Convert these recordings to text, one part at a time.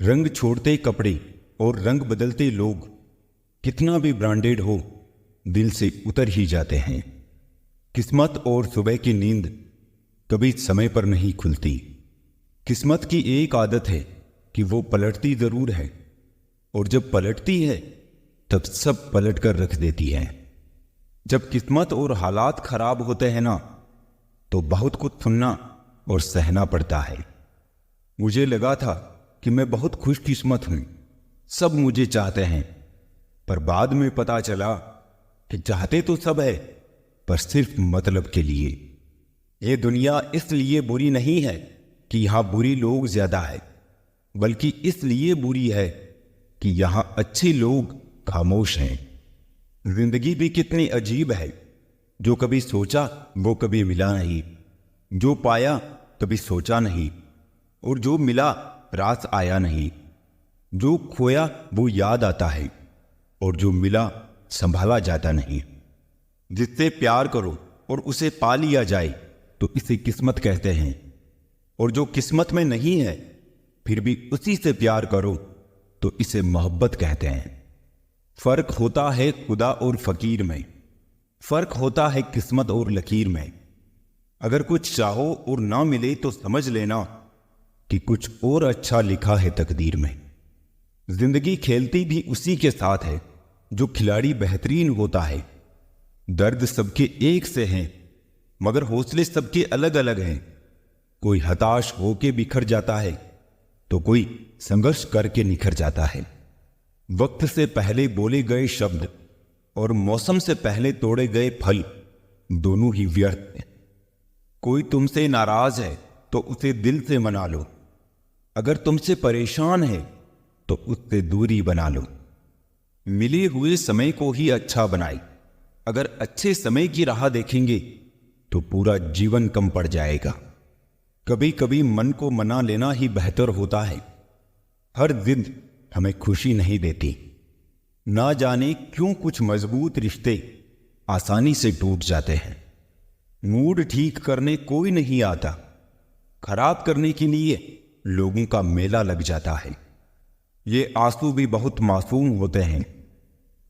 रंग छोड़ते कपड़े और रंग बदलते लोग कितना भी ब्रांडेड हो, दिल से उतर ही जाते हैं। किस्मत और सुबह की नींद कभी समय पर नहीं खुलती। किस्मत की एक आदत है कि वो पलटती जरूर है, और जब पलटती है तब सब पलट कर रख देती है। जब किस्मत और हालात खराब होते हैं ना, तो बहुत कुछ सुनना और सहना पड़ता है। मुझे लगा था कि मैं बहुत खुशकिस्मत हूं, सब मुझे चाहते हैं, पर बाद में पता चला कि चाहते तो सब है, पर सिर्फ मतलब के लिए। ये दुनिया इसलिए बुरी नहीं है कि यहां बुरी लोग ज्यादा है, बल्कि इसलिए बुरी है कि यहां अच्छे लोग खामोश हैं। जिंदगी भी कितनी अजीब है, जो कभी सोचा वो कभी मिला नहीं, जो पाया कभी सोचा नहीं, और जो मिला रास आया नहीं। जो खोया वो याद आता है, और जो मिला संभाला जाता नहीं। जिससे प्यार करो और उसे पा लिया जाए तो इसे किस्मत कहते हैं, और जो किस्मत में नहीं है फिर भी उसी से प्यार करो तो इसे मोहब्बत कहते हैं। फर्क होता है खुदा और फकीर में, फर्क होता है किस्मत और लकीर में। अगर कुछ चाहो और ना मिले तो समझ लेना कि कुछ और अच्छा लिखा है तकदीर में। जिंदगी खेलती भी उसी के साथ है जो खिलाड़ी बेहतरीन होता है। दर्द सबके एक से हैं, मगर हौसले सबके अलग अलग हैं। कोई हताश होके बिखर जाता है, तो कोई संघर्ष करके निखर जाता है। वक्त से पहले बोले गए शब्द और मौसम से पहले तोड़े गए फल दोनों ही व्यर्थ हैं। कोई तुमसे नाराज है तो उसे दिल से मना लो, अगर तुमसे परेशान है तो उससे दूरी बना लो। मिले हुए समय को ही अच्छा बनाए, अगर अच्छे समय की राह देखेंगे तो पूरा जीवन कम पड़ जाएगा। कभी कभी मन को मना लेना ही बेहतर होता है। हर जिद हमें खुशी नहीं देती। ना जाने क्यों कुछ मजबूत रिश्ते आसानी से टूट जाते हैं। मूड ठीक करने कोई नहीं आता, खराब करने के लिए लोगों का मेला लग जाता है। ये आंसू भी बहुत मासूम होते हैं,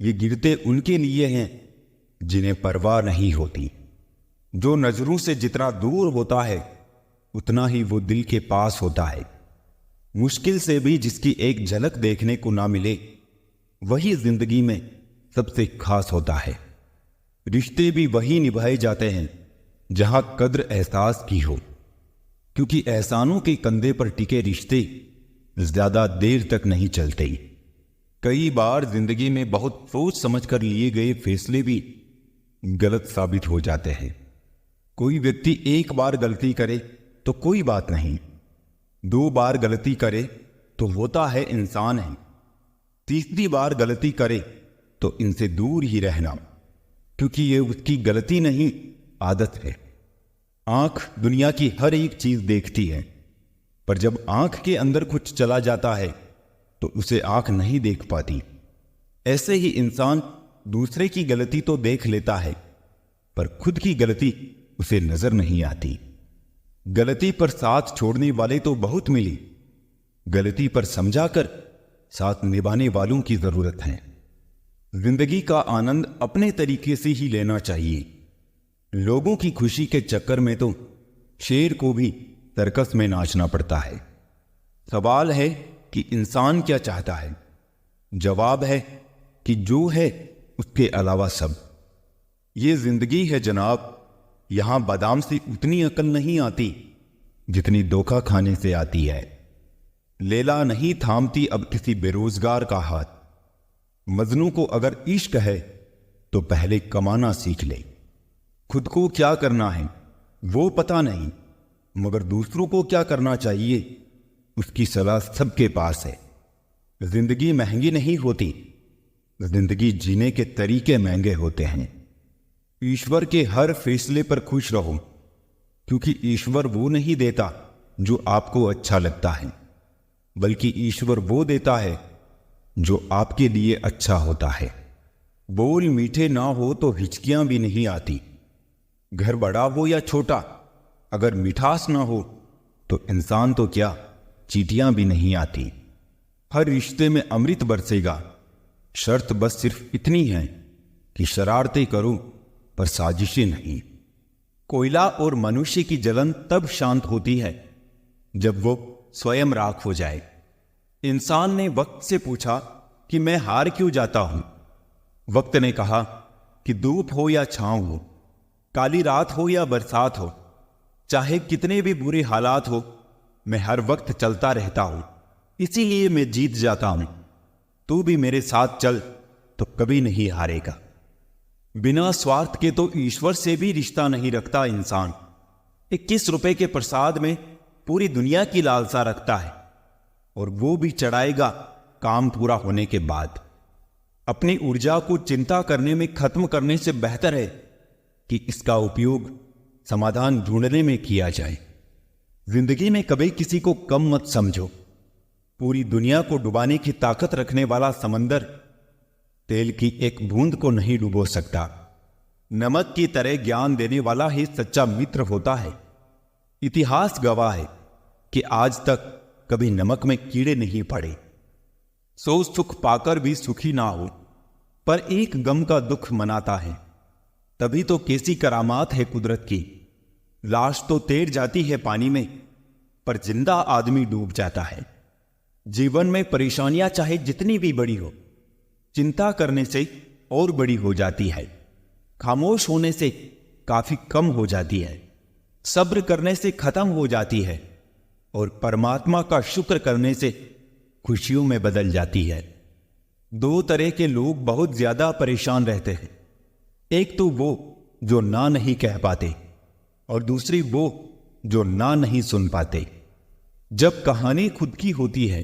ये गिरते उनके लिए हैं जिन्हें परवाह नहीं होती। जो नजरों से जितना दूर होता है उतना ही वो दिल के पास होता है। मुश्किल से भी जिसकी एक झलक देखने को ना मिले, वही जिंदगी में सबसे खास होता है। रिश्ते भी वही निभाए जाते हैं जहां कद्र एहसास की हो, क्योंकि एहसानों के कंधे पर टिके रिश्ते ज्यादा देर तक नहीं चलते। कई बार जिंदगी में बहुत सोच समझकर लिए गए फैसले भी गलत साबित हो जाते हैं। कोई व्यक्ति एक बार गलती करे तो कोई बात नहीं, 2 बार गलती करे तो होता है इंसान है, तीसरी बार गलती करे तो इनसे दूर ही रहना, क्योंकि ये उसकी गलती नहीं आदत है। आंख दुनिया की हर एक चीज देखती है, पर जब आंख के अंदर कुछ चला जाता है तो उसे आंख नहीं देख पाती। ऐसे ही इंसान दूसरे की गलती तो देख लेता है, पर खुद की गलती उसे नजर नहीं आती। गलती पर साथ छोड़ने वाले तो बहुत मिली, गलती पर समझाकर साथ निभाने वालों की जरूरत है। जिंदगी का आनंद अपने तरीके से ही लेना चाहिए। लोगों की खुशी के चक्कर में तो शेर को भी सर्कस में नाचना पड़ता है। सवाल है कि इंसान क्या चाहता है, जवाब है कि जो है उसके अलावा सब। ये जिंदगी है जनाब, यहां बादाम से उतनी अकल नहीं आती जितनी धोखा खाने से आती है। लैला नहीं थामती अब किसी बेरोजगार का हाथ। मजनू को अगर इश्क है तो पहले कमाना सीख ले। खुद को क्या करना है वो पता नहीं, मगर दूसरों को क्या करना चाहिए उसकी सलाह सबके पास है। जिंदगी महंगी नहीं होती, जिंदगी जीने के तरीके महंगे होते हैं। ईश्वर के हर फैसले पर खुश रहो, क्योंकि ईश्वर वो नहीं देता जो आपको अच्छा लगता है, बल्कि ईश्वर वो देता है जो आपके लिए अच्छा होता है। बोल मीठे ना हो तो हिचकियां भी नहीं आती। घर बड़ा हो या छोटा, अगर मिठास ना हो तो इंसान तो क्या चींटियां भी नहीं आती। हर रिश्ते में अमृत बरसेगा। शर्त बस सिर्फ इतनी है कि शरारतें करो पर साजिशें नहीं। कोयला और मनुष्य की जलन तब शांत होती है जब वो स्वयं राख हो जाए। इंसान ने वक्त से पूछा कि मैं हार क्यों जाता हूं। वक्त ने कहा कि धूप हो या छांव हो, काली रात हो या बरसात हो, चाहे कितने भी बुरे हालात हो, मैं हर वक्त चलता रहता हूं, इसीलिए मैं जीत जाता हूं। तू भी मेरे साथ चल तो कभी नहीं हारेगा। बिना स्वार्थ के तो ईश्वर से भी रिश्ता नहीं रखता इंसान। 21 रुपए के प्रसाद में पूरी दुनिया की लालसा रखता है, और वो भी चढ़ाएगा काम पूरा होने के बाद। अपनी ऊर्जा को चिंता करने में खत्म करने से बेहतर है कि इसका उपयोग समाधान ढूंढने में किया जाए। जिंदगी में कभी किसी को कम मत समझो। पूरी दुनिया को डुबाने की ताकत रखने वाला समंदर तेल की एक बूंद को नहीं डुबो सकता। नमक की तरह ज्ञान देने वाला ही सच्चा मित्र होता है। इतिहास गवाह है कि आज तक कभी नमक में कीड़े नहीं पड़े। सो सुख पाकर भी सुखी ना हो, पर एक गम का दुख मनाता है। तभी तो कैसी करामात है कुदरत की। लाश तो तैर जाती है पानी में, पर जिंदा आदमी डूब जाता है। जीवन में परेशानियां चाहे जितनी भी बड़ी हो, चिंता करने से और बड़ी हो जाती है। खामोश होने से काफी कम हो जाती है। सब्र करने से खत्म हो जाती है, और परमात्मा का शुक्र करने से खुशियों में बदल जाती है। दो तरह के लोग बहुत ज्यादा परेशान रहते हैं। एक तो वो जो ना नहीं कह पाते, और दूसरी वो जो ना नहीं सुन पाते। जब कहानी खुद की होती है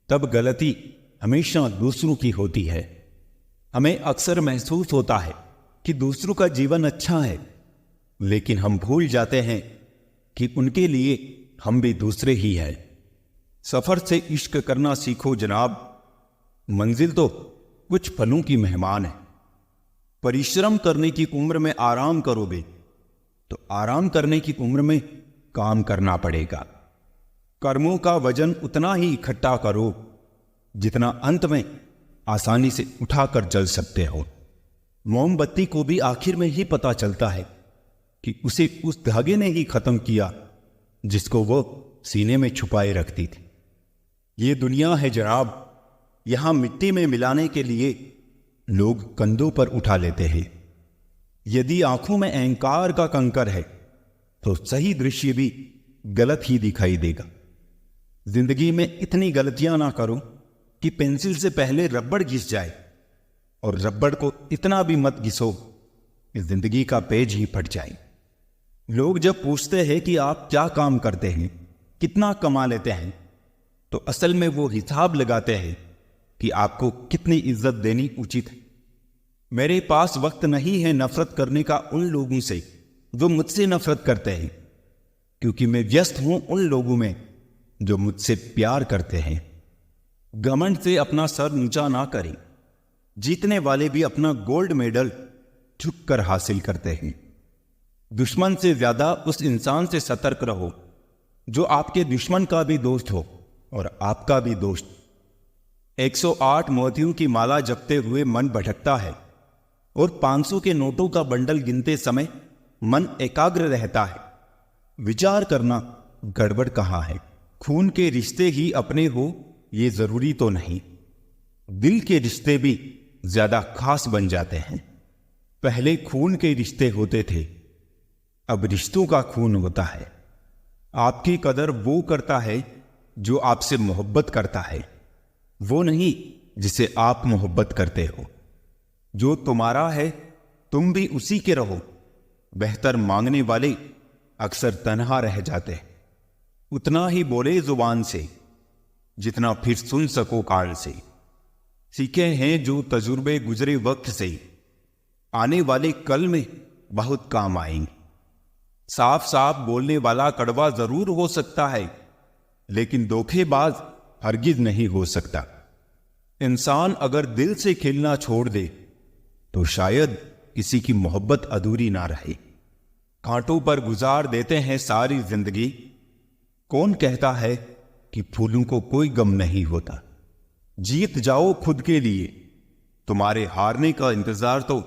तब गलती हमेशा दूसरों की होती है। हमें अक्सर महसूस होता है कि दूसरों का जीवन अच्छा है, लेकिन हम भूल जाते हैं कि उनके लिए हम भी दूसरे ही हैं। सफर से इश्क करना सीखो जनाब, मंजिल तो कुछ पलों की मेहमान है। परिश्रम करने की उम्र में आराम करोगे तो आराम करने की उम्र में काम करना पड़ेगा। कर्मों का वजन उतना ही इकट्ठा करो जितना अंत में आसानी से उठाकर जल सकते हो। मोमबत्ती को भी आखिर में ही पता चलता है कि उसे उस धागे ने ही खत्म किया जिसको वो सीने में छुपाए रखती थी। ये दुनिया है जनाब, यहां मिट्टी में मिलाने के लिए लोग कंधों पर उठा लेते हैं। यदि आंखों में अहंकार का कंकर है तो सही दृश्य भी गलत ही दिखाई देगा। जिंदगी में इतनी गलतियां ना करो कि पेंसिल से पहले रबड़ घिस जाए, और रबड़ को इतना भी मत घिसो कि जिंदगी का पेज ही फट जाए। लोग जब पूछते हैं कि आप क्या काम करते हैं, कितना कमा लेते हैं, तो असल में वो हिसाब लगाते हैं कि आपको कितनी इज्जत देनी उचित है। मेरे पास वक्त नहीं है नफरत करने का उन लोगों से जो मुझसे नफरत करते हैं, क्योंकि मैं व्यस्त हूं उन लोगों में जो मुझसे प्यार करते हैं। घमंड से अपना सर ऊंचा ना करें। जीतने वाले भी अपना गोल्ड मेडल झुककर हासिल करते हैं। दुश्मन से ज्यादा उस इंसान से सतर्क रहो जो आपके दुश्मन का भी दोस्त हो और आपका भी दोस्त। 108 मोतियों की माला जपते हुए मन भटकता है, और 500 के नोटों का बंडल गिनते समय मन एकाग्र रहता है। विचार करना गड़बड़ कहाँ है। खून के रिश्ते ही अपने हो ये जरूरी तो नहीं। दिल के रिश्ते भी ज्यादा खास बन जाते हैं। पहले खून के रिश्ते होते थे, अब रिश्तों का खून होता है। आपकी कदर वो करता है जो आपसे मोहब्बत करता है, वो नहीं जिसे आप मोहब्बत करते हो। जो तुम्हारा है तुम भी उसी के रहो। बेहतर मांगने वाले अक्सर तन्हा रह जाते हैं। उतना ही बोले जुबान से जितना फिर सुन सको कान से। सीखे हैं जो तजुर्बे गुजरे वक्त से, आने वाले कल में बहुत काम आएंगे। साफ साफ बोलने वाला कड़वा जरूर हो सकता है, लेकिन धोखेबाज हरगिज नहीं हो सकता। इंसान अगर दिल से खेलना छोड़ दे तो शायद किसी की मोहब्बत अधूरी ना रहे। कांटों पर गुजार देते हैं सारी जिंदगी। कौन कहता है कि फूलों को कोई गम नहीं होता। जीत जाओ खुद के लिए, तुम्हारे हारने का इंतजार तो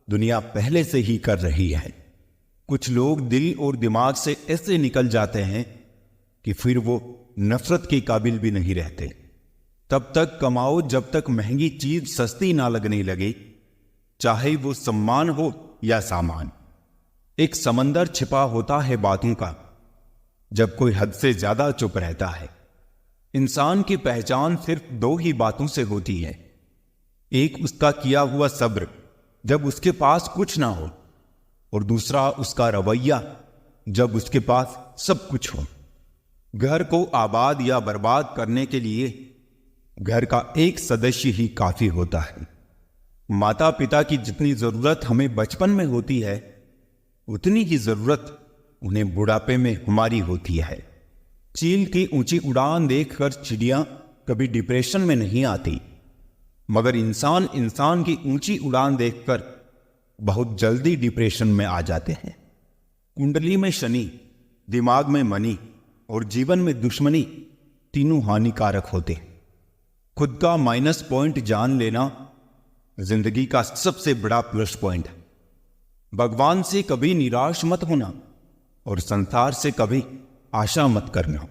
दुनिया पहले से ही कर रही है। कुछ लोग दिल और दिमाग से ऐसे निकल जाते हैं कि फिर वो नफरत के काबिल भी नहीं रहते। तब तक कमाओ जब तक महंगी चीज सस्ती ना लगने लगे, चाहे वो सम्मान हो या सामान। एक समंदर छिपा होता है बातों का, जब कोई हद से ज्यादा चुप रहता है। इंसान की पहचान सिर्फ दो ही बातों से होती है, एक उसका किया हुआ सब्र जब उसके पास कुछ ना हो, और दूसरा उसका रवैया जब उसके पास सब कुछ हो। घर को आबाद या बर्बाद करने के लिए घर का एक सदस्य ही काफी होता है। माता पिता की जितनी जरूरत हमें बचपन में होती है, उतनी ही जरूरत उन्हें बुढ़ापे में हमारी होती है। चील की ऊंची उड़ान देखकर चिड़िया कभी डिप्रेशन में नहीं आती, मगर इंसान की ऊंची उड़ान देखकर बहुत जल्दी डिप्रेशन में आ जाते हैं। कुंडली में शनि, दिमाग में मनी और जीवन में दुश्मनी तीनों हानिकारक होते हैं। खुद का माइनस पॉइंट जान लेना जिंदगी का सबसे बड़ा प्लस पॉइंट है। भगवान से कभी निराश मत होना और संसार से कभी आशा मत करना।